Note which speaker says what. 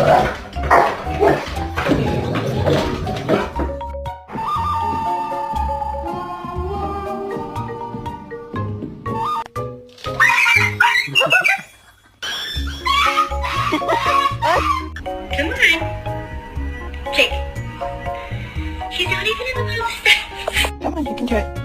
Speaker 1: Come on. Jake. He's not even in the middle of the steps.
Speaker 2: Come on, you can do it.